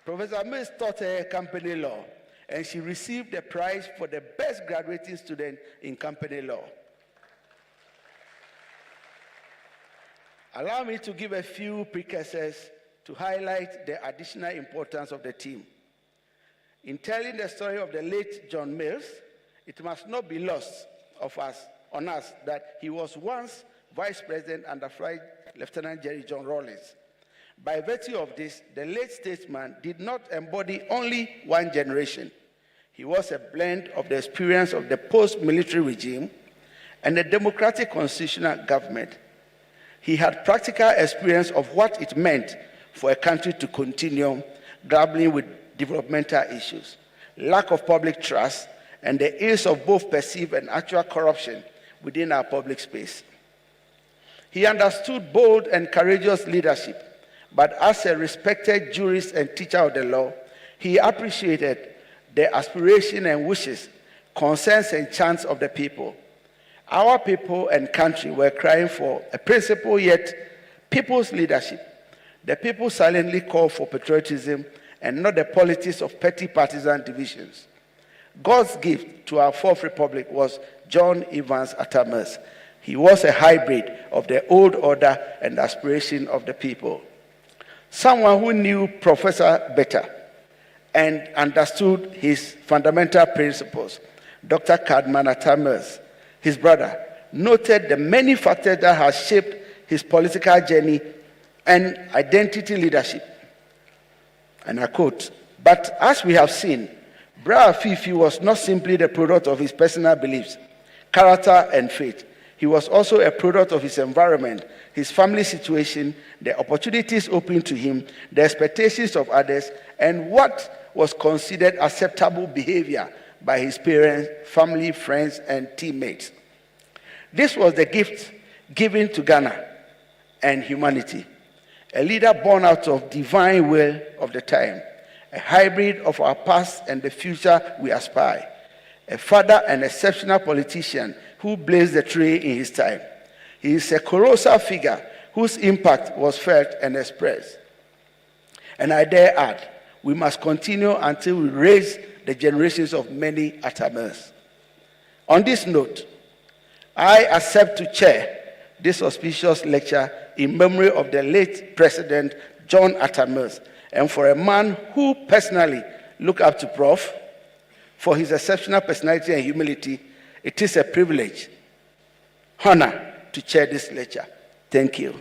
Professor Mills taught her company law, and she received the prize for the best graduating student in company law. Allow me to give a few precursors to highlight the additional importance of the team. In telling the story of the late John Mills, it must not be lost on us that he was once Vice President under Flight Lieutenant Jerry John Rawlings. By virtue of this, the late statesman did not embody only one generation. He was a blend of the experience of the post-military regime and the democratic constitutional government. He had practical experience of what it meant for a country to continue grappling with developmental issues, lack of public trust, and the ills of both perceived and actual corruption within our public space. He understood bold and courageous leadership, but as a respected jurist and teacher of the law, he appreciated the aspiration and wishes, concerns and chants of the people. Our people and country were crying for a principled yet people's leadership. The people silently called for patriotism and not the politics of petty partisan divisions. God's gift to our Fourth Republic was John Evans Atta Mills. He was a hybrid of the old order and aspiration of the people. Someone who knew Professor better and understood his fundamental principles, Dr. Cadman Atta Mills, his brother, noted the many factors that have shaped his political journey and identity leadership. And I quote, "But as we have seen, Bra Fifi was not simply the product of his personal beliefs, character, and faith. He was also a product of his environment, his family situation, the opportunities open to him, the expectations of others, and what was considered acceptable behavior by his parents, family, friends, and teammates. This was the gift given to Ghana and humanity. A leader born out of divine will of the time, a hybrid of our past and the future we aspire, a father and exceptional politician who blazed the trail in his time. He is a colossal figure whose impact was felt and expressed. And I dare add, we must continue until we raise the generations of many Atta Mills. On this note, I accept to chair this auspicious lecture in memory of the late President John Atta Mills, and for a man who personally looked up to Prof. For his exceptional personality and humility, it is a privilege, honor to chair this lecture. Thank you.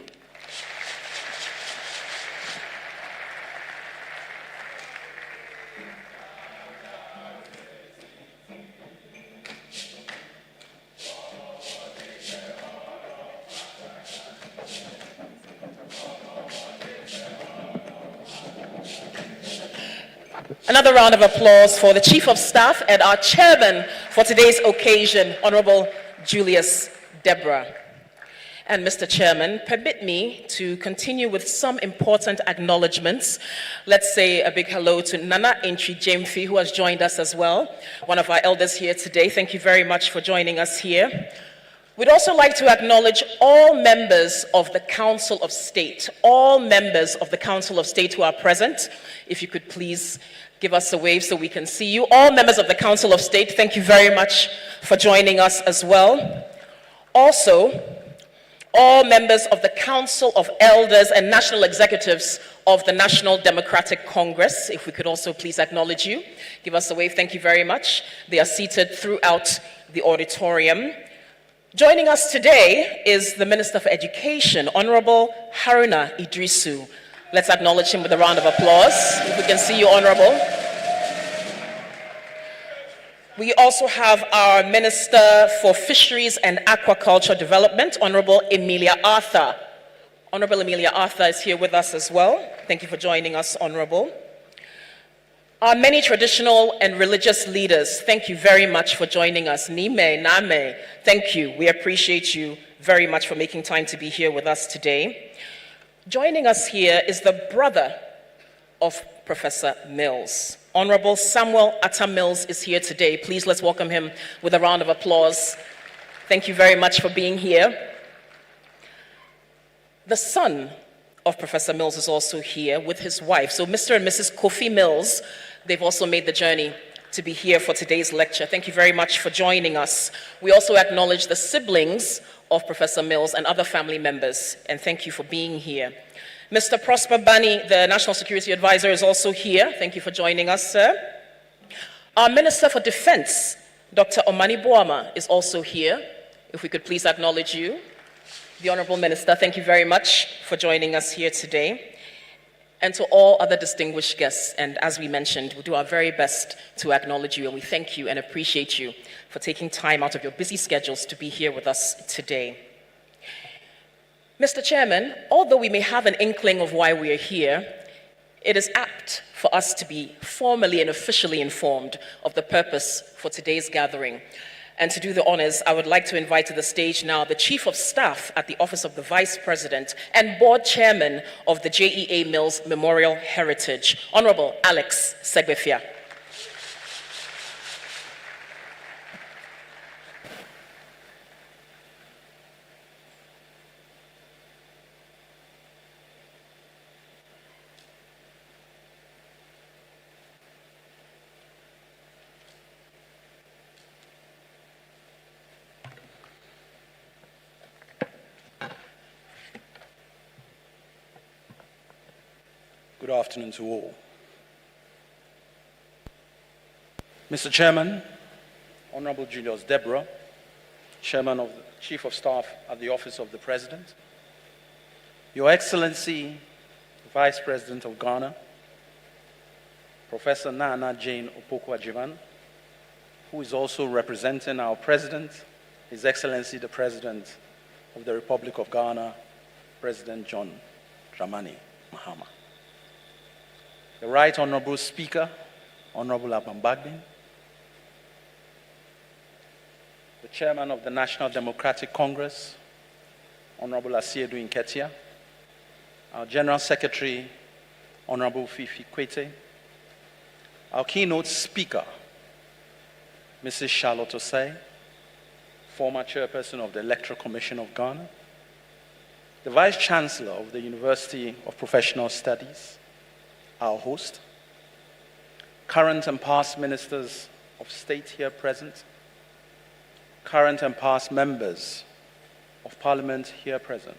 Another round of applause for the Chief of Staff and our Chairman for today's occasion, Honorable Julius Deborah. And Mr. Chairman, permit me to continue with some important acknowledgements. Let's say a big hello to Nana Entry Jemfi, who has joined us as well, one of our elders here today. Thank you very much for joining us here. We'd also like to acknowledge all members of the Council of State, all members of the Council of State who are present. If you could please give us a wave so we can see you. All members of the Council of State, thank you very much for joining us as well. Also, all members of the Council of Elders and National Executives of the National Democratic Congress, if we could also please acknowledge you. Give us a wave, thank you very much. They are seated throughout the auditorium. Joining us today is the Minister for Education, Honorable Haruna Idrisu. Let's acknowledge him with a round of applause. If we can see you, Honorable. We also have our Minister for Fisheries and Aquaculture Development, Honorable Emilia Arthur. Honorable Emilia Arthur is here with us as well. Thank you for joining us, Honorable. Our many traditional and religious leaders, thank you very much for joining us. Nime, Name, thank you. We appreciate you very much for making time to be here with us today. Joining us here is the brother of Professor Mills. Honorable Samuel Atta Mills is here today. Please let's welcome him with a round of applause. Thank you very much for being here. The son of Professor Mills is also here with his wife. So Mr. and Mrs. Kofi Mills, they've also made the journey to be here for today's lecture. Thank you very much for joining us. We also acknowledge the siblings of Professor Mills and other family members, and thank you for being here. Mr. Prosper Bani, the National Security Advisor, is also here. Thank you for joining us, sir. Our Minister for Defense, Dr. Omani Boama, is also here. If we could please acknowledge you. The Honorable Minister, thank you very much for joining us here today. And to all other distinguished guests, and as we mentioned, we'll do our very best to acknowledge you, and we thank you and appreciate you for taking time out of your busy schedules to be here with us today. Mr. Chairman, although we may have an inkling of why we are here, it is apt for us to be formally and officially informed of the purpose for today's gathering. And to do the honors, I would like to invite to the stage now the Chief of Staff at the Office of the Vice President and Board Chairman of the J.E.A. Mills Memorial Heritage, Honorable Alex Segbefia. Good afternoon to all. Mr. Chairman, Honorable Julius Deborah, Chairman of the Chief of Staff at the Office of the President, Your Excellency, Vice President of Ghana, Professor Nana Jane Opoku-Agyemang, who is also representing our President, His Excellency the President of the Republic of Ghana, President John Dramani Mahama. The Right Honorable Speaker, Honorable Abambagbe, the Chairman of the National Democratic Congress, Honorable Asiedu Nketia, our General Secretary, Honorable Fifi Kwete, our keynote speaker, Mrs. Charlotte Osei, former Chairperson of the Electoral Commission of Ghana, the Vice Chancellor of the University of Professional Studies, our host, current and past ministers of state here present, current and past members of parliament here present,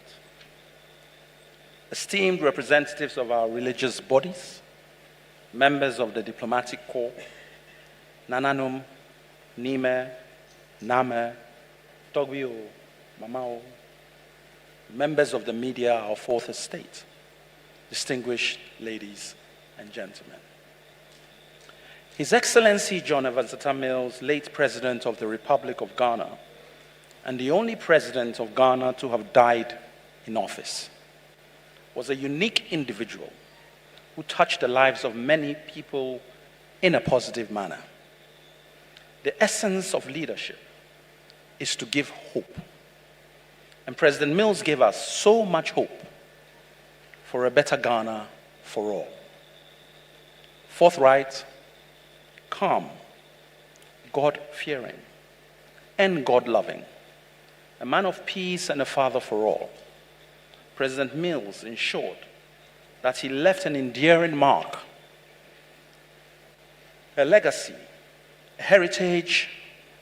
esteemed representatives of our religious bodies, members of the diplomatic corps, Nananum, Nime, Name, Togbio, Mamao, members of the media, our fourth estate, distinguished ladies and gentlemen. His Excellency John Evans Mills, late President of the Republic of Ghana, and the only President of Ghana to have died in office, was a unique individual who touched the lives of many people in a positive manner. The essence of leadership is to give hope. And President Mills gave us so much hope for a better Ghana for all. Forthright, calm, God-fearing, and God-loving, a man of peace and a father for all. President Mills ensured that he left an enduring mark, a legacy, a heritage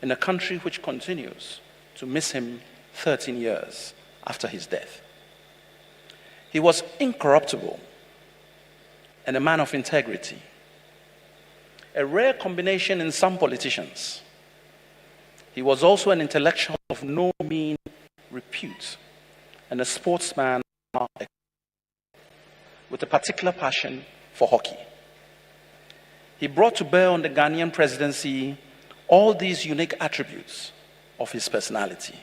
in a country which continues to miss him 13 years after his death. He was incorruptible and a man of integrity, a rare combination in some politicians. He was also an intellectual of no mean repute and a sportsman with a particular passion for hockey. He brought to bear on the Ghanaian presidency all these unique attributes of his personality.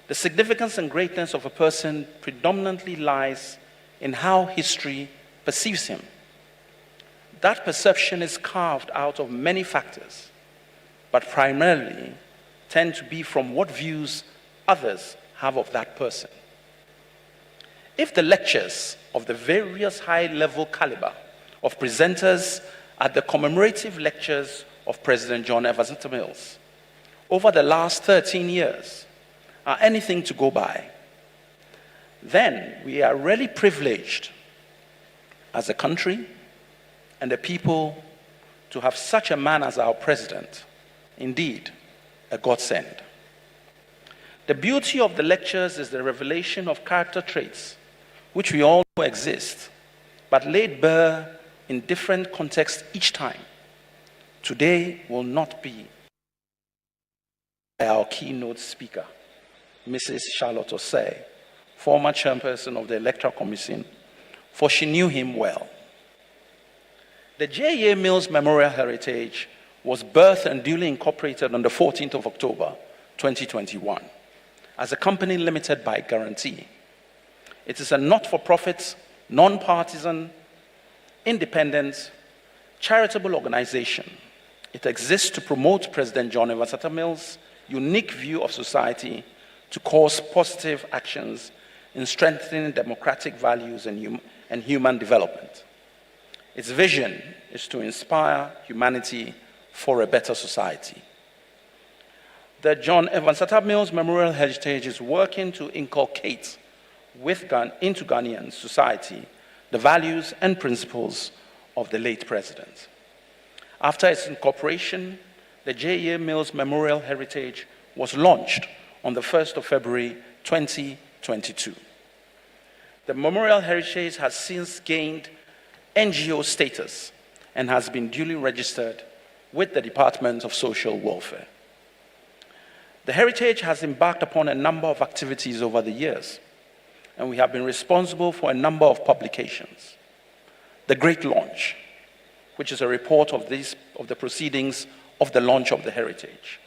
The significance and greatness of a person predominantly lies in how history perceives him. That perception is carved out of many factors, but primarily tend to be from what views others have of that person. If the lectures of the various high-level caliber of presenters at the commemorative lectures of President John Evans Mills over the last 13 years are anything to go by, then we are really privileged as a country and a people to have such a man as our president. Indeed, a godsend. The beauty of the lectures is the revelation of character traits which we all know exist, but laid bare in different contexts each time. Today will not be our keynote speaker, Mrs. Charlotte Osei, former chairperson of the Electoral Commission, for she knew him well. The J.E.A. Mills Memorial Heritage was birthed and duly incorporated on the 14th of October, 2021, as a company limited by guarantee. It is a not-for-profit, non-partisan, independent, charitable organization. It exists to promote President John Evans Atta Mills' unique view of society, to cause positive actions in strengthening democratic values and human development. Its vision is to inspire humanity for a better society. The John Evans Atta Mills Memorial Heritage is working to inculcate into Ghanaian society the values and principles of the late president. After its incorporation, the J.E.A. Mills Memorial Heritage was launched on the 1st of February 2022. The Memorial Heritage has since gained NGO status and has been duly registered with the Department of Social Welfare. The Heritage has embarked upon a number of activities over the years, and we have been responsible for a number of publications. The Great Launch, which is a report of the proceedings of the launch of the Heritage.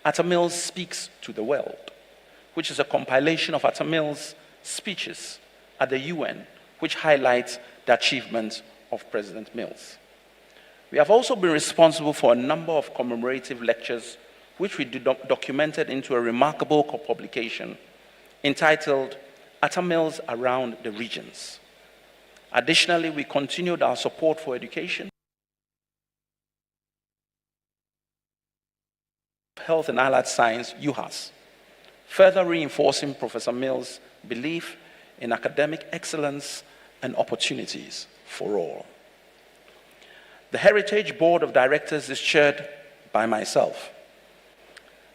Atta Mills Speaks to the World, which is a compilation of Atta Mills' speeches at the UN, which highlights the achievements of President Mills. We have also been responsible for a number of commemorative lectures, which we documented into a remarkable publication entitled Atta Mills Around the Regions. Additionally, we continued our support for education, Health and Allied Science, UHAS, further reinforcing Professor Mills' belief in academic excellence and opportunities for all. The Heritage Board of Directors is chaired by myself,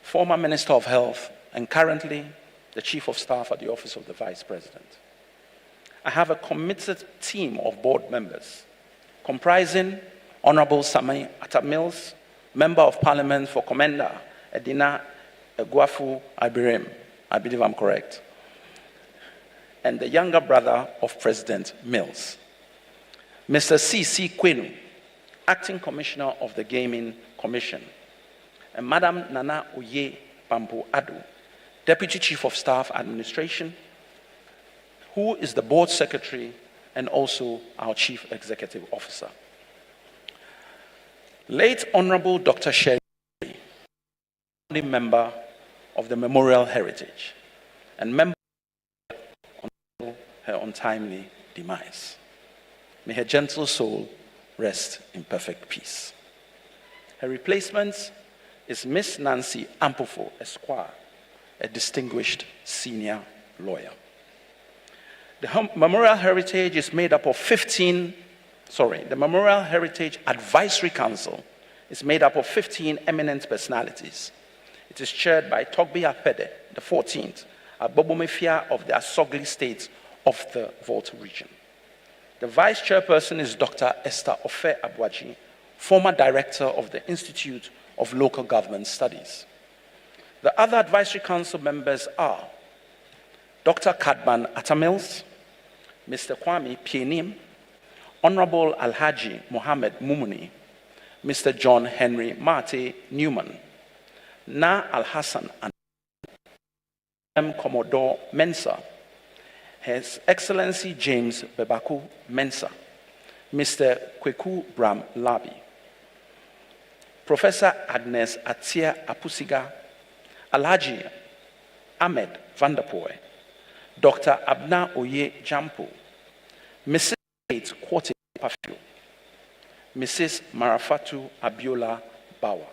former Minister of Health and currently the Chief of Staff at the Office of the Vice President. I have a committed team of board members comprising Honorable Sami Atta Mills, Member of Parliament for Komenda, Edina Eguafu Abirim, I believe I'm correct, and the younger brother of President Mills, Mr. C.C. Kwenu, Acting Commissioner of the Gaming Commission, and Madam Nana Oye Pampo Adu, Deputy Chief of Staff Administration, who is the Board Secretary and also our Chief Executive Officer. Late Honorable Dr. Sherry, member of the Memorial Heritage and member of her untimely demise. May her gentle soul rest in perfect peace. Her replacement is Miss Nancy Ampofo Esquire, a distinguished senior lawyer. The Memorial Heritage is made up of the Memorial Heritage Advisory Council is made up of 15 eminent personalities. It is chaired by Togbe Apede, the 14th, a Bobomefia of the Asogli state of the Volta region. The vice chairperson is Dr. Esther Ofe Abwaji, former director of the Institute of Local Government Studies. The other advisory council members are Dr. Kadban Atta Mills, Mr. Kwame Pienim, Honorable Alhaji Mohammed Mumuni, Mr. John Henry Mate Newman, Na Al-Hassan and M. Commodore Mensah, His Excellency James Bebaku Mensah, Mr. Kweku Bram Labi, Professor Agnes Atia Apusiga, Alhaji Ahmed Vanderpoel, Dr. Abna Oye Jampo, Mrs. Kate Kwote Pafio, Mrs. Marafatu Abiola Bawa.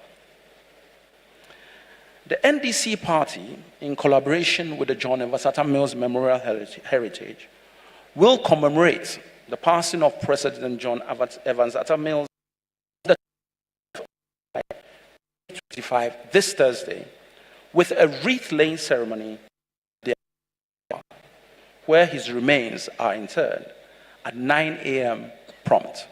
The NDC party, in collaboration with the John Evans Atta Mills Memorial Heritage, will commemorate the passing of President John Evans Atta Mills this Thursday with a wreath-laying ceremony where his remains are interred at 9 a.m. prompt.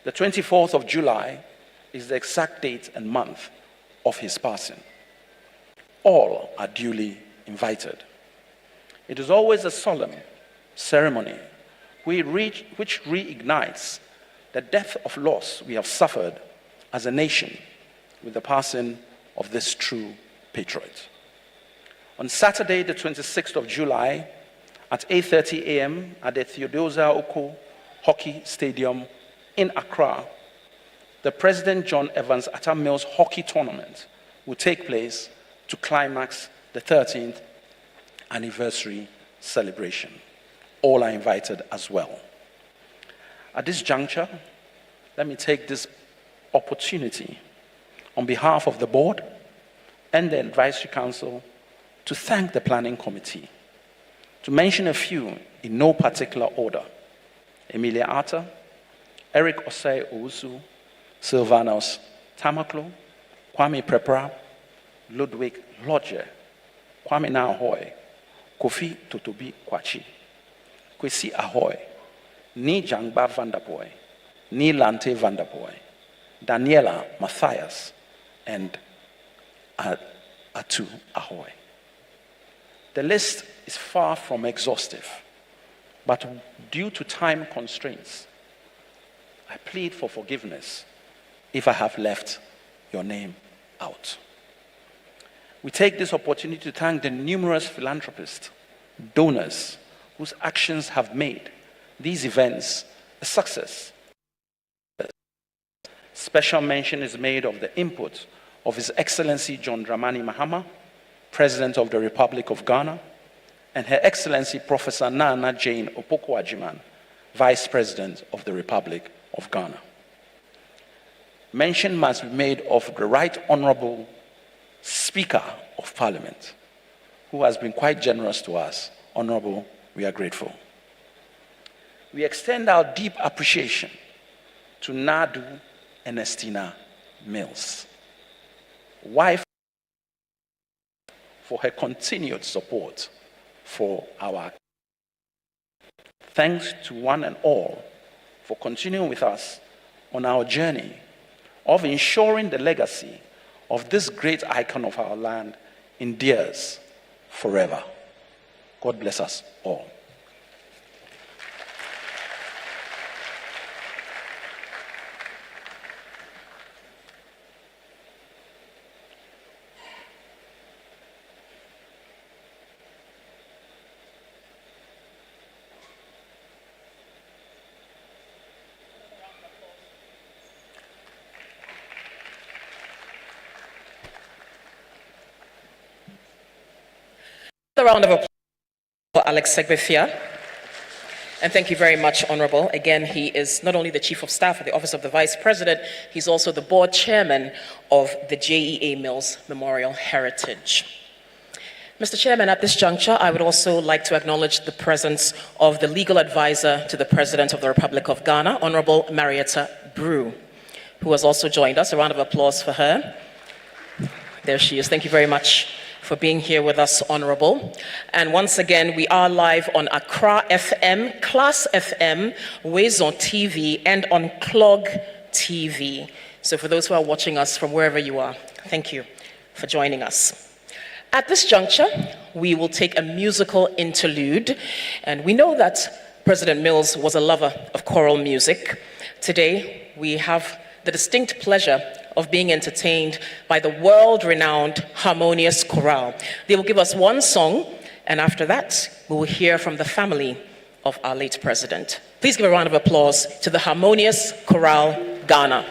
The 24th of July is the exact date and month of his passing. All are duly invited. It is always a solemn ceremony which reignites the depth of loss we have suffered as a nation with the passing of this true patriot. On Saturday, the 26th of July, at 8:30 a.m. at the Theodosia Oko Hockey Stadium in Accra, the President John Evans Atta Mills Hockey Tournament will take place to climax the 13th anniversary celebration. All are invited as well. At this juncture, let me take this opportunity on behalf of the board and the advisory council to thank the planning committee. To mention a few in no particular order: Emilia Atta, Eric Osei Owusu, Sylvanos Tamaklo, Kwame Prepra, Ludwig Lodge, Kwame Nahoy, Kofi Totobi Kwachi, Kwesi Ahoy, Ni Jangba Vanderboy, Ni Lante Vanderboy, Daniela Matthias, and Atu Ahoy. The list is far from exhaustive, but due to time constraints, I plead for forgiveness if I have left your name out. We take this opportunity to thank the numerous philanthropists, donors, whose actions have made these events a success. Special mention is made of the input of His Excellency John Dramani Mahama, President of the Republic of Ghana, and Her Excellency Professor Nana Jane Opoku-Agyeman, Vice President of the Republic of Ghana. Mention must be made of the Right Honorable Speaker of Parliament, who has been quite generous to us. Honorable, we are grateful. We extend our deep appreciation to Nadu Ernestina Mills, wife, for her continued support for our. Thanks to one and all for continuing with us on our journey of ensuring the legacy of this great icon of our land endures forever. God bless us all. A round of applause for Alex Segbefia. And thank you very much, Honorable. Again, he is not only the Chief of Staff at the Office of the Vice President, he's also the Board Chairman of the J.E.A. Mills Memorial Heritage. Mr. Chairman, at this juncture, I would also like to acknowledge the presence of the Legal Advisor to the President of the Republic of Ghana, Honorable Marietta Brew, who has also joined us. A round of applause for her. There she is. Thank you very much for being here with us, Honorable. And once again, we are live on Accra FM, Class FM, Wazon TV, and on Clog TV. So for those who are watching us from wherever you are, thank you for joining us. At this juncture, we will take a musical interlude. And we know that President Mills was a lover of choral music. Today, we have the distinct pleasure of being entertained by the world-renowned Harmonious Chorale. They will give us one song, and after that, we will hear from the family of our late president. Please give a round of applause to the Harmonious Chorale, Ghana.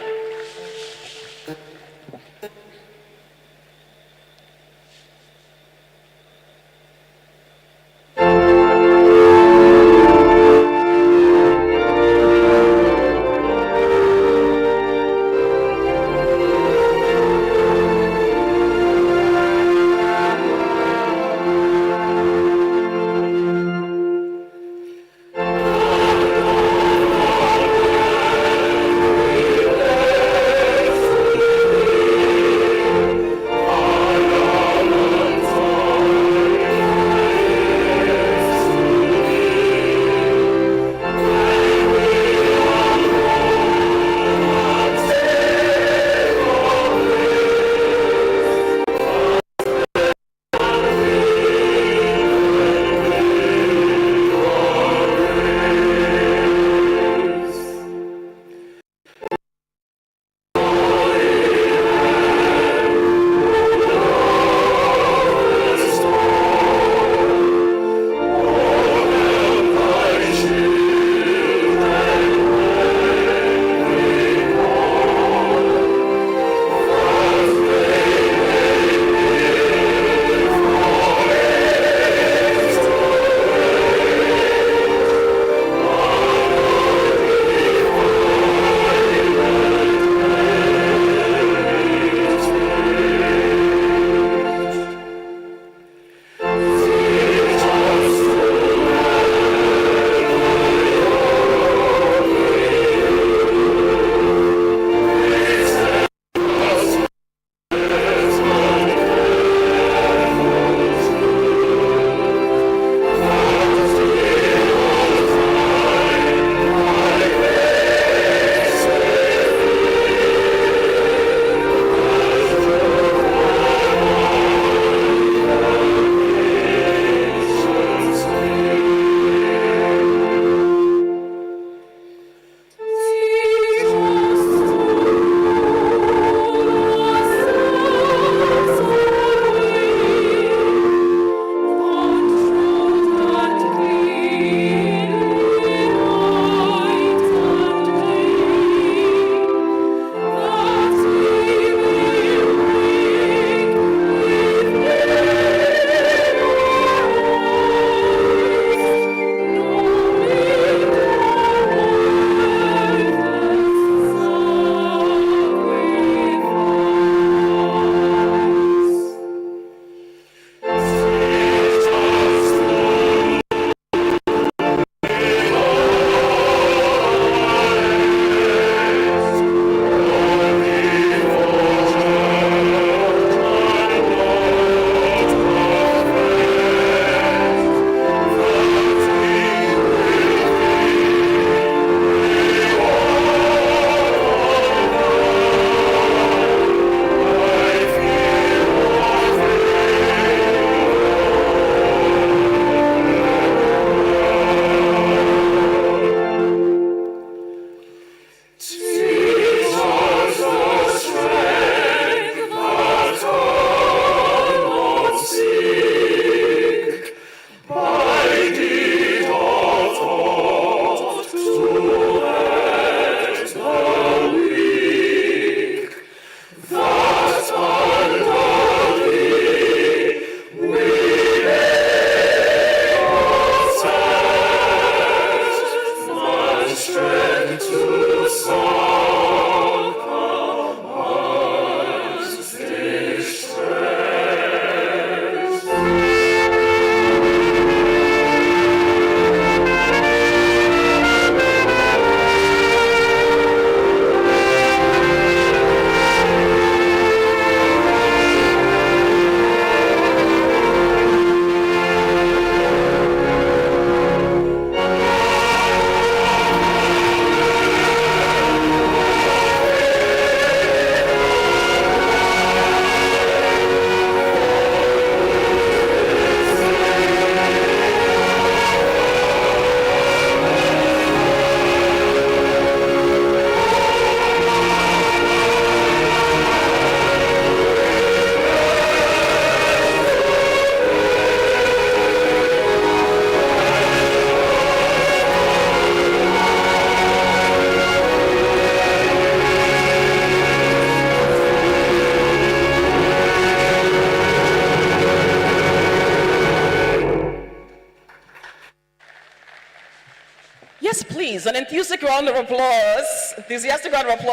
Yes, please, an enthusiastic round of applause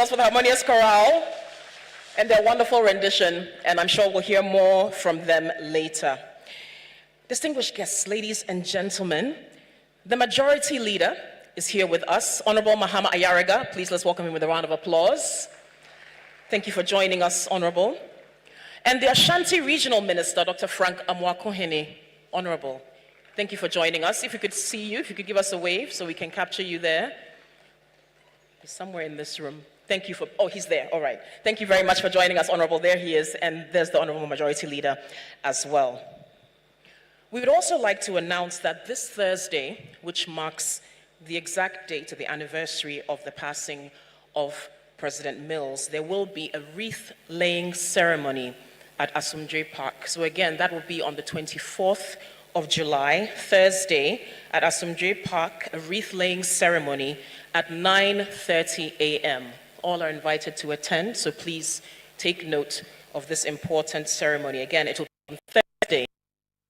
for the Harmonious Chorale and their wonderful rendition, and I'm sure we'll hear more from them later. Distinguished guests, ladies and gentlemen, the Majority Leader is here with us, Honorable Mahama Ayariga. Please let's welcome him with a round of applause. Thank you for joining us, Honorable. And the Ashanti Regional Minister, Dr. Frank Amwakohene, Honorable. Thank you for joining us. If we could see you, if you could give us a wave so we can capture you there. He's somewhere in this room. Thank you for, oh, he's there, all right. Thank you very much for joining us, Honorable. There he is, and there's the Honorable Majority Leader as well. We would also like to announce that this Thursday, which marks the exact date of the anniversary of the passing of President Mills, there will be a wreath-laying ceremony at Asumdwe Park. So again, that will be on the 24th of July, Thursday, at Asumdwe Park, a wreath-laying ceremony at 9:30 a.m. All are invited to attend, so please take note of this important ceremony. Again, it will be on Thursday,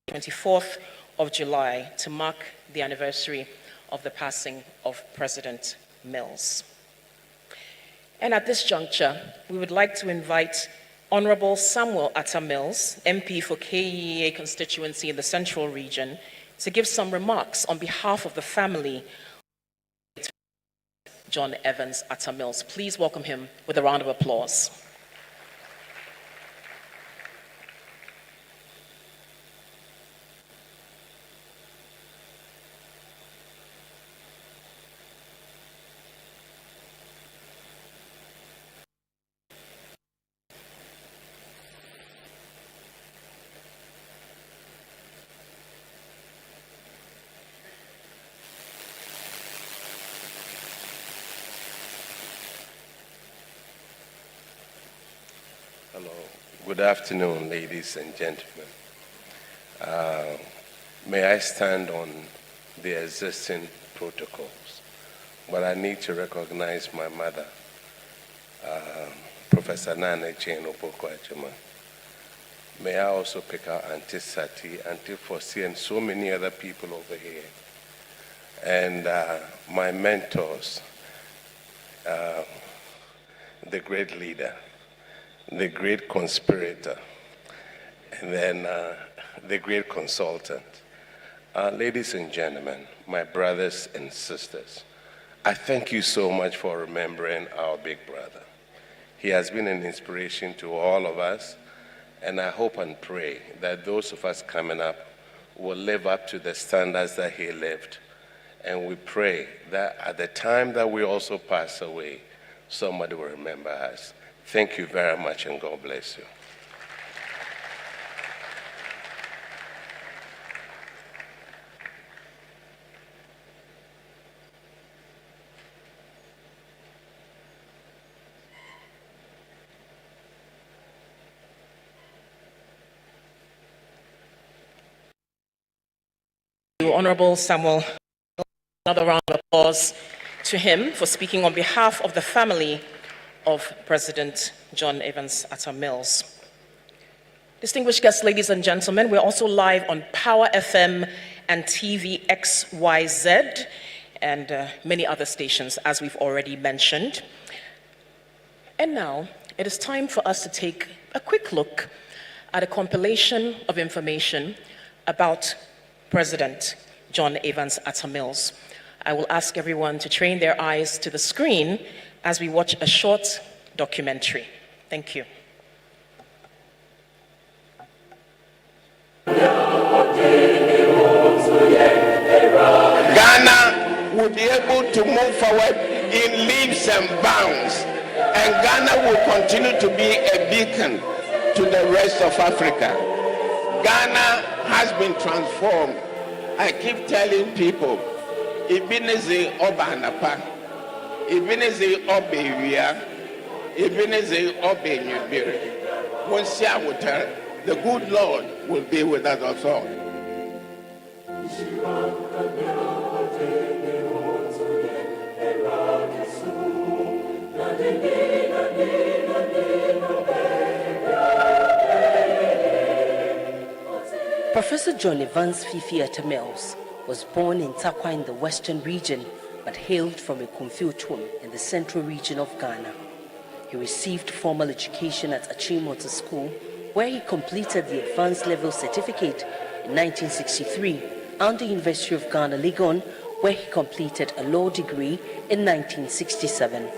24th of July, to mark the anniversary of the passing of President Mills. And at this juncture, we would like to invite Honorable Samuel Atta Mills, MP for J.E.A constituency in the Central Region, to give some remarks on behalf of the family of John Evans Atta Mills. Please welcome him with a round of applause. Hello. Good afternoon, ladies and gentlemen. May I stand on the existing protocols, but I need to recognize my mother, Professor Nana Jane Opoku-Agyeman. May I also pick out Auntie Sati, Auntie Fosi, and so many other people over here. And my mentors, the great leader, the great conspirator, and then the great consultant. Ladies and gentlemen, my brothers and sisters, I thank you so much for remembering our big brother. He has been an inspiration to all of us, and I hope and pray that those of us coming up will live up to the standards that he lived. And we pray that at the time that we also pass away, somebody will remember us. Thank you very much, and God bless you. Honorable Samuel, another round of applause to him for speaking on behalf of the family of President John Evans Atta Mills. Distinguished guests, ladies and gentlemen, we're also live on Power FM and TV XYZ, and many other stations, as we've already mentioned. And now, it is time for us to take a quick look at a compilation of information about President John Evans Atta Mills. I will ask everyone to train their eyes to the screen as we watch a short documentary. Thank you. Ghana will be able to move forward in leaps and bounds, and Ghana will continue to be a beacon to the rest of Africa. Ghana has been transformed. I keep telling people, Ibineze Oba Anapa, Ibineze Oba Iwia, Ibineze Oba Nyubiri. Once the good Lord will be with us also. Professor John Evans Fifi Atta Mills was born in Takwa in the Western region, but hailed from a Kumfiotwum in the Central region of Ghana. He received formal education at Achimota School, where he completed the advanced level certificate in 1963, and the University of Ghana, Legon, where he completed a law degree in 1967.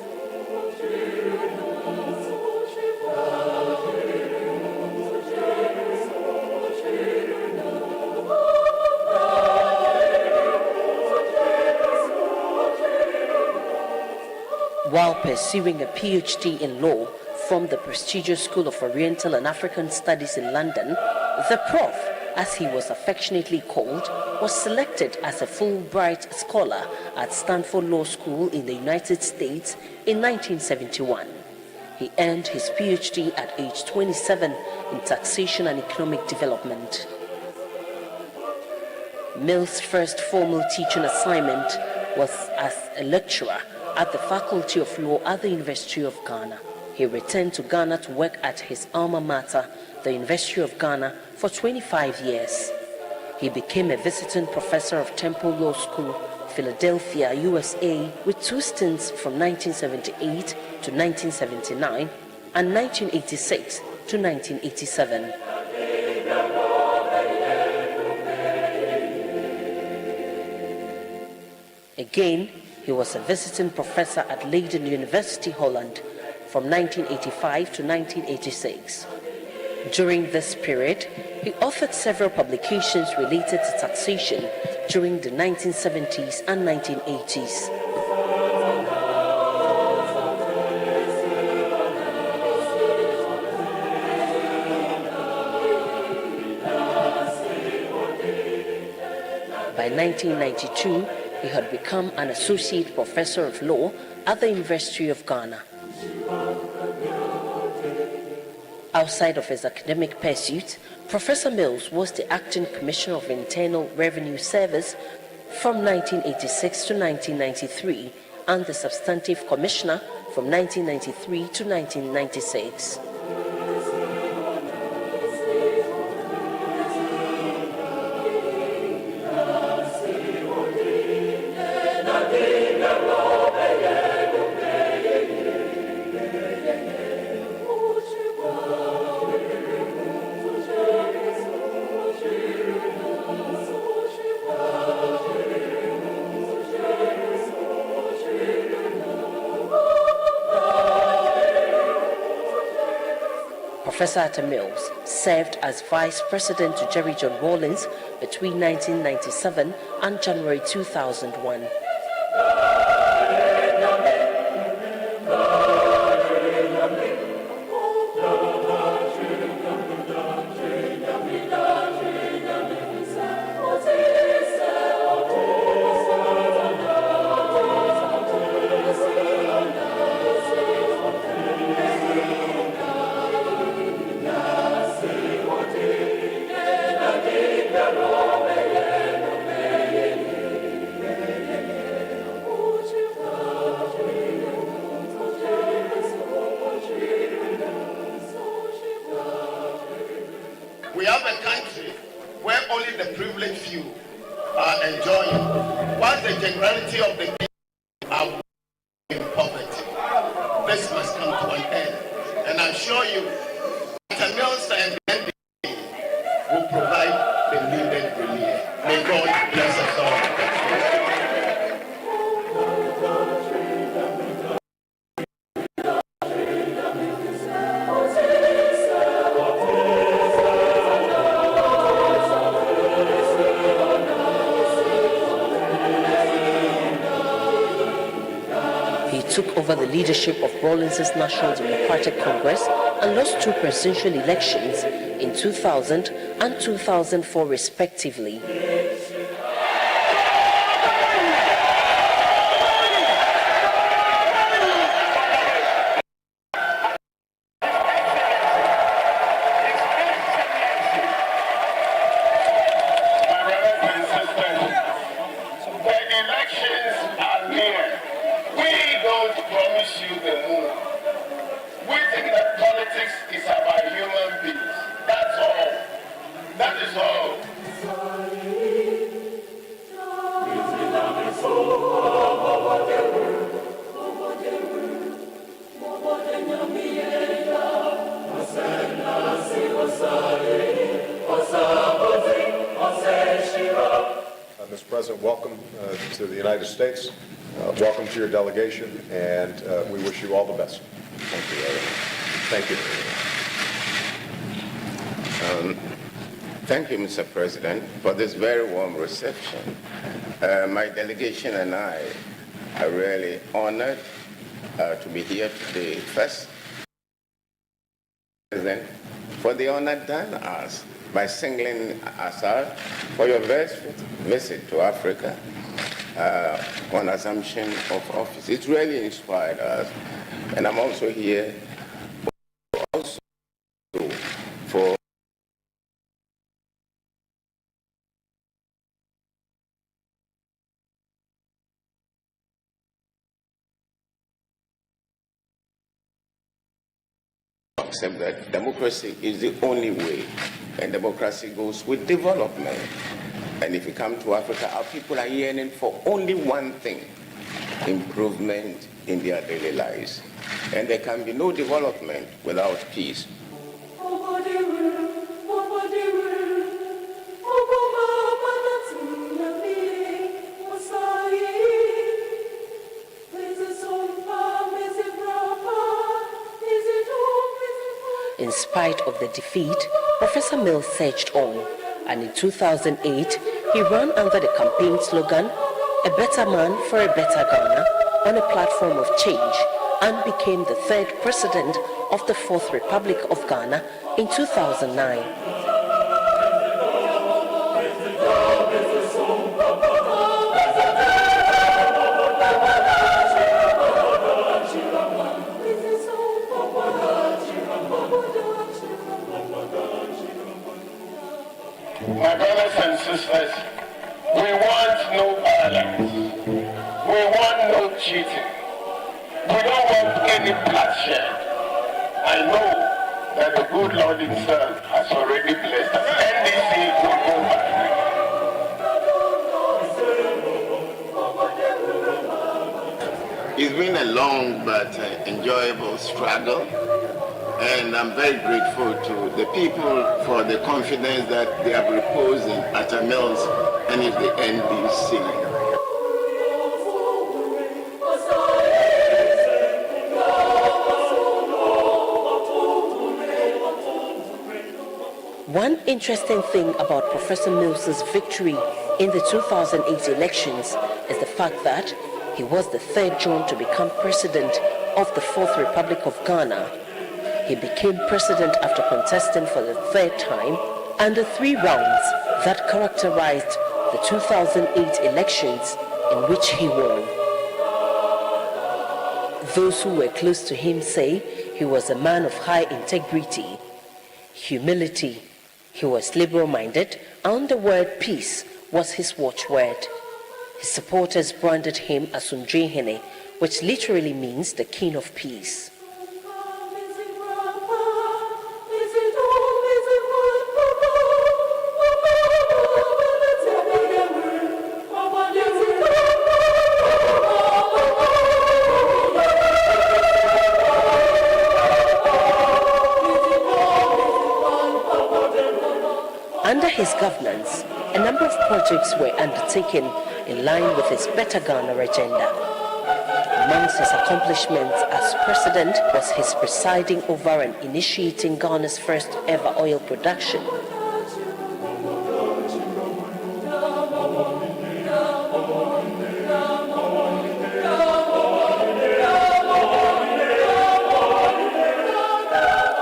While pursuing a PhD in law from the prestigious School of Oriental and African Studies in London, the Prof, as he was affectionately called, was selected as a Fulbright scholar at Stanford Law School in the United States in 1971. He earned his PhD at age 27 in taxation and economic development. Mills' first formal teaching assignment was as a lecturer at the Faculty of Law at the University of Ghana. He returned to Ghana to work at his alma mater, the University of Ghana, for 25 years. He became a visiting professor of Temple Law School, Philadelphia, USA, with 2 stints from 1978 to 1979 and 1986 to 1987. Again, he was a visiting professor at Leiden University, Holland, from 1985 to 1986. During this period, he authored several publications related to taxation during the 1970s and 1980s. By 1992, he had become an associate professor of law at the University of Ghana. Outside of his academic pursuits, Professor Mills was the acting Commissioner of Internal Revenue Service from 1986 to 1993 and the Substantive Commissioner from 1993 to 1996. Professor Atta Mills served as Vice President to Jerry John Rawlings between 1997 and January 2001. We have a country where only the privileged few are enjoying, while the generality of the people are in poverty. This must come to an end. And I'm sure you, Mr. Mills and the NDP will provide the needed relief. May God bless us all. Took over the leadership of Rawlins's National Democratic Congress and lost 2 presidential elections in 2000 and 2004 respectively. Mr. President, welcome to the United States. Welcome to your delegation, and we wish you all the best. Thank you very much. Thank you. Thank you, Mr. President, for this very warm reception. My delegation and I are really honored to be here today. First, President, for the honor done us by singling us out for your first visit to Africa on assumption of office. It really inspired us. And I'm also here for accept that democracy is the only way, and democracy goes with development. And if you come to Africa, our people are yearning for only one thing: improvement in their daily lives. And there can be no development without peace. In spite of the defeat, Professor Mills surged on, and in 2008, he ran under the campaign slogan, "A better man for a better Ghana," on a platform of change, and became the 3rd president of the 4th Republic of Ghana in 2009. My brothers and sisters, we want no violence. We want no cheating. We don't want any bloodshed. I know that the good Lord himself has already blessed us. NDC will go back. It's been a long but enjoyable struggle. And I'm very grateful to the people for the confidence that they have reposed in Atta Mills and in the NDC. One interesting thing about Professor Mills's victory in the 2008 elections is the fact that he was the 3rd John to become president of the 4th Republic of Ghana. He became president after contesting for the 3rd time, and the 3 rounds that characterized the 2008 elections in which he won. Those who were close to him say he was a man of high integrity, humility. He was liberal-minded, and the word peace was his watchword. His supporters branded him as J.E.A, which literally means the King of Peace. Under his governance, a number of projects were undertaken in line with his Better Ghana agenda. Amongst his accomplishments as president was his presiding over and initiating Ghana's first ever oil production.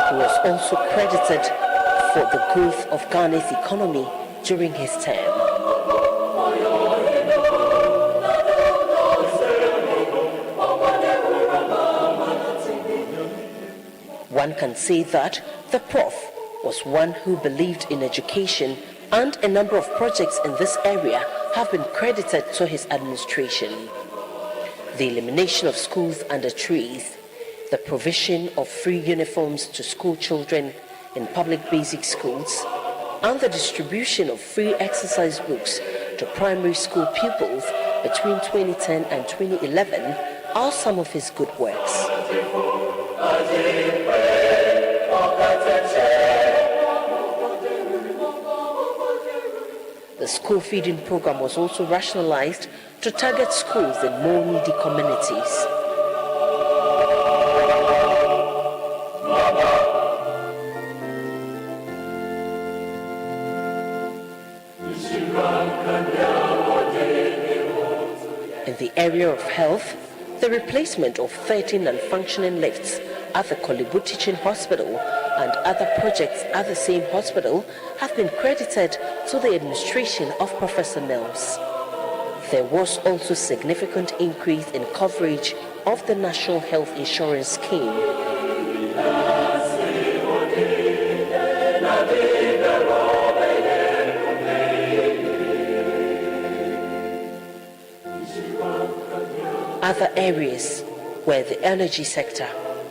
He was also credited for the growth of Ghana's economy during his term. One can say that the Prof was one who believed in education, and a number of projects in this area have been credited to his administration. The elimination of schools under trees, the provision of free uniforms to school children in public basic schools, and the distribution of free exercise books to primary school pupils between 2010 and 2011 are some of his good works. The school feeding program was also rationalized to target schools in more needy communities. In the area of health, the replacement of 13 non-functioning lifts at the Kolebu Teaching Hospital and other projects at the same hospital have been credited to the administration of Professor Mills. There was also significant increase in coverage of the National Health Insurance Scheme. Other areas were the energy sector,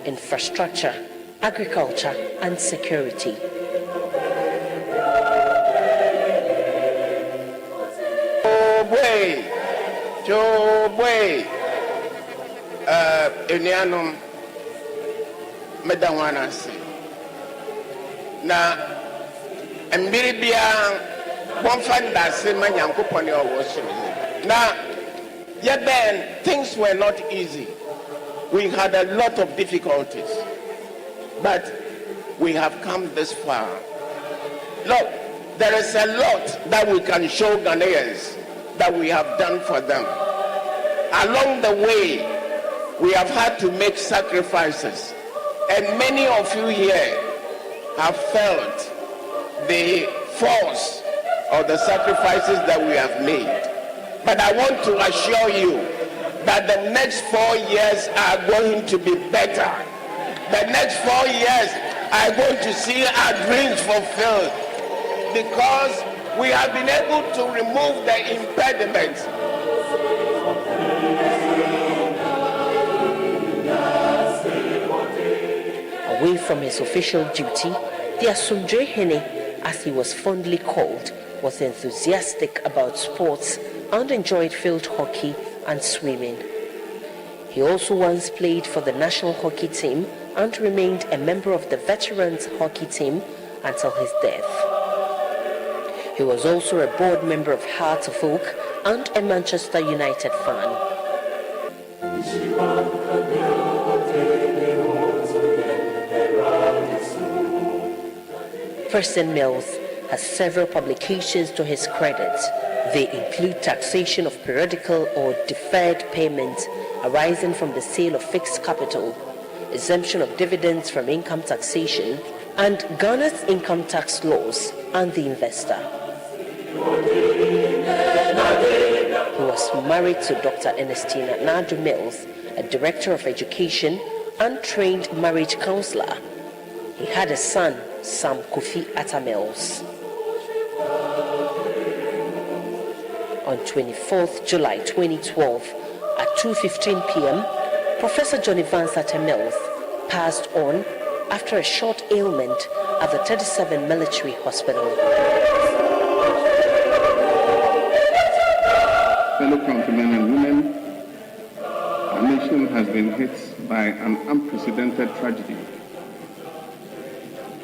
infrastructure, agriculture, and security. Enianum medawana si na mbiribia bonfanda se manyankopone owoso na yeben things were not easy. We had a lot of difficulties, but we have come this far. Look, there is a lot that we can show Ghanaians that we have done for them. Along the way, we have had to make sacrifices, and many of you here have felt the force of the sacrifices that we have made. But I want to assure you that the next 4 years are going to be better. The next 4 years are going to see our dreams fulfilled, because we have been able to remove the impediments. Away from his official duty, the Asundre Hene, as he was fondly called, was enthusiastic about sports and enjoyed field hockey and swimming. He also once played for the national hockey team and remained a member of the veterans hockey team until his death. He was also a board member of Hearts of Oak and a Manchester United fan. President Mills has several publications to his credit. They include taxation of periodical or deferred payments arising from the sale of fixed capital, exemption of dividends from income taxation, and Ghana's income tax laws and the investor. He was married to Dr. Ernestina Nadu Mills, a director of education and trained marriage counselor. He had a son, Sam Kofi Atta Mills. On 24th July 2012, at 2:15 p.m., Professor Johnny Vance Atta Mills passed on after a short ailment at the 37 Military Hospital. Fellow countrymen and women, our nation has been hit by an unprecedented tragedy.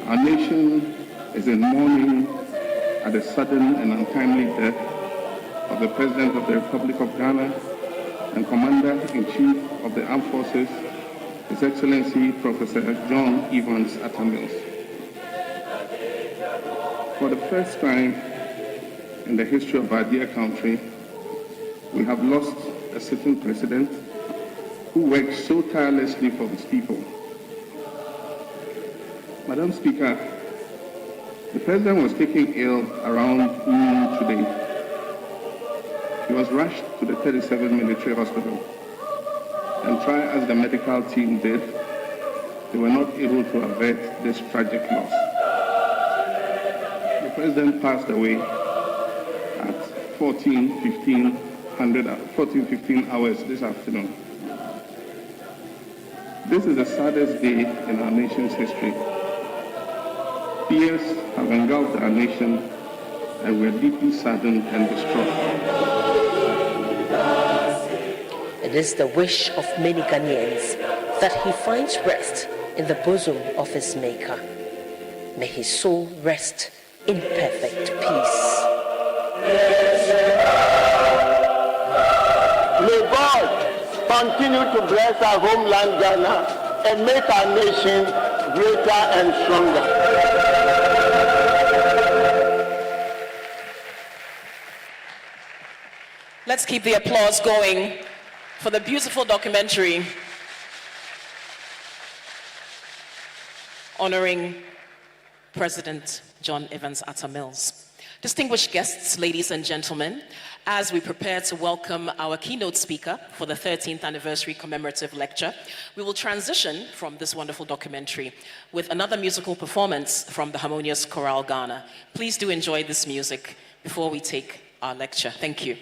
Our nation is in mourning at the sudden and untimely death of the President of the Republic of Ghana and Commander-in-Chief of the Armed Forces, His Excellency Professor John Evans Atta Mills. For the first time in the history of our dear country, we have lost a sitting president who worked so tirelessly for his people. Madam Speaker, the President was taken ill around noon today. He was rushed to the 37th Military Hospital, and try as the medical team did, they were not able to avert this tragic loss. The President passed away at 14:15 hours this afternoon. This is the saddest day in our nation's history. Tears have engulfed our nation, and we are deeply saddened and distraught. It is the wish of many Ghanaians that he finds rest in the bosom of his Maker. May his soul rest in perfect peace. May God continue to bless our homeland Ghana and make our nation greater and stronger. Let's keep the applause going for the beautiful documentary honoring President John Evans Atta Mills. Distinguished guests, ladies and gentlemen, as we prepare to welcome our keynote speaker for the 13th anniversary commemorative lecture, we will transition from this wonderful documentary with another musical performance from the Harmonious Chorale Ghana. Please do enjoy this music before we take our lecture. Thank you.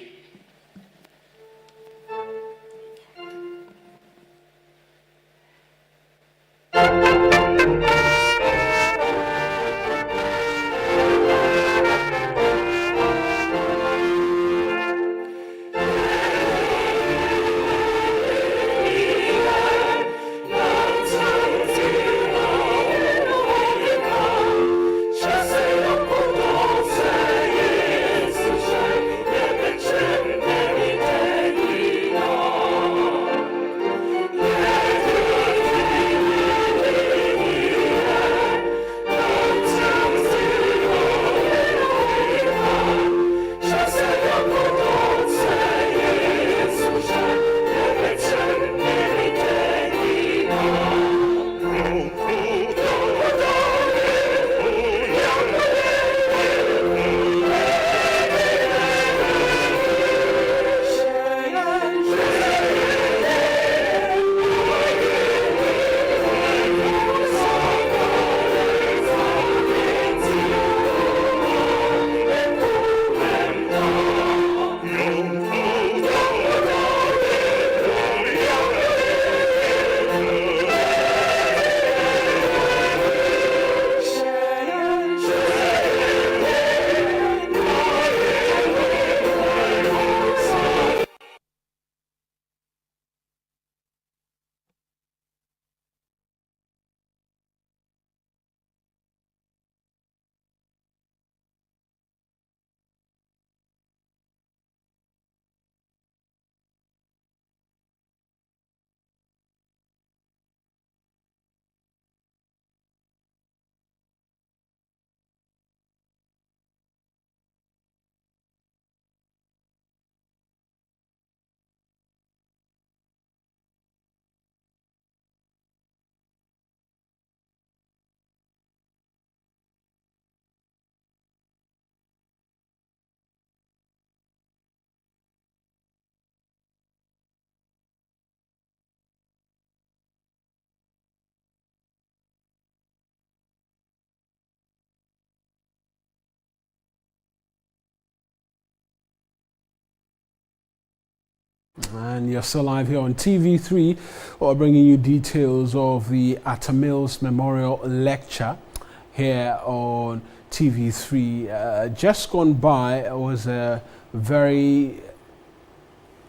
And you're still live here on TV3, or bringing you details of the Atta Mills Memorial Lecture here on TV3. Just gone by was a very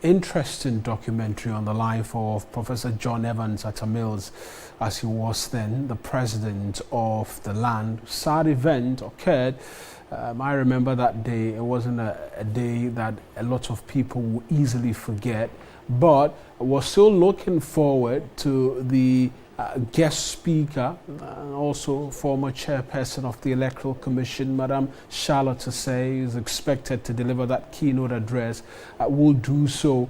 interesting documentary on the life of Professor John Evans Atta Mills, as he was then the president of the land. Sad event occurred. I remember that day. It wasn't a day that a lot of people will easily forget, but we're still looking forward to the guest speaker, also former chairperson of the Electoral Commission, Madam Charlotte Osei, is expected to deliver that keynote address. Will do so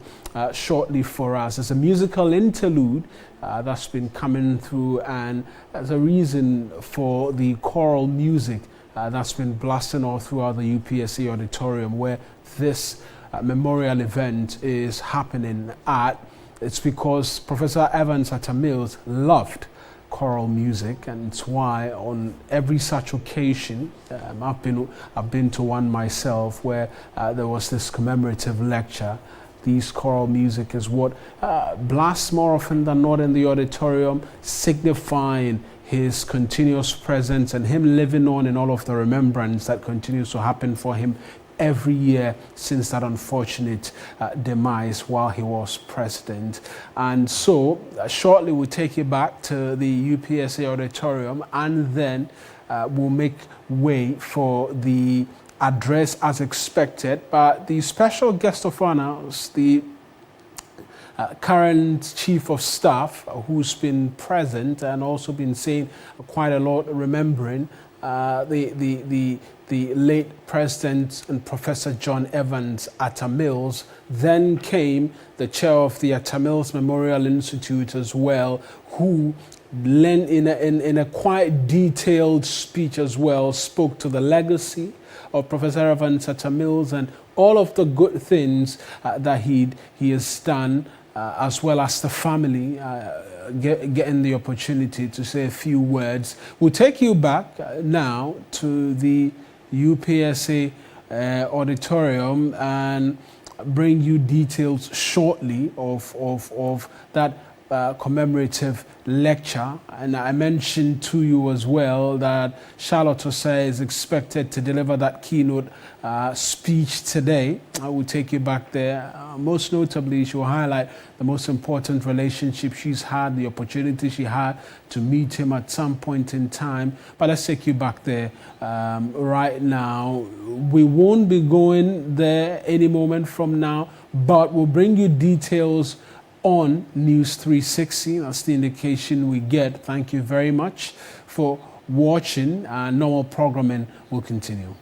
shortly for us. There's a musical interlude that's been coming through, and as a reason for the choral music that's been blasting all throughout the UPSA auditorium where this memorial event is happening at. It's because Professor Evans Atta Mills loved choral music, and it's why on every such occasion, I've been to one myself where there was this commemorative lecture. These choral music is what blasts more often than not in the auditorium, signifying his continuous presence and him living on in all of the remembrance that continues to happen for him every year since that unfortunate demise while he was president. And so shortly we'll take you back to the UPSA auditorium, and then we'll make way for the address as expected. But the special guest of honor is the current chief of staff who's been present and also been saying quite a lot, remembering the late President and Professor John Evans Atta Mills. Then came the chair of the Atta Mills Memorial Institute as well, who in a quite detailed speech as well spoke to the legacy of Professor Evans Atta Mills and all of the good things that he has done, as well as the family getting the opportunity to say a few words. We'll take you back now to the UPSA auditorium and bring you details shortly of that commemorative lecture. And I mentioned to you as well that Charlotte Osei is expected to deliver that keynote speech today. I will take you back there. Most notably, she will highlight the most important relationship she's had, the opportunity she had to meet him at some point in time. But let's take you back there right now. We won't be going there any moment from now, but we'll bring you details on News 360. That's the indication we get. Thank you very much for watching. Normal programming will continue.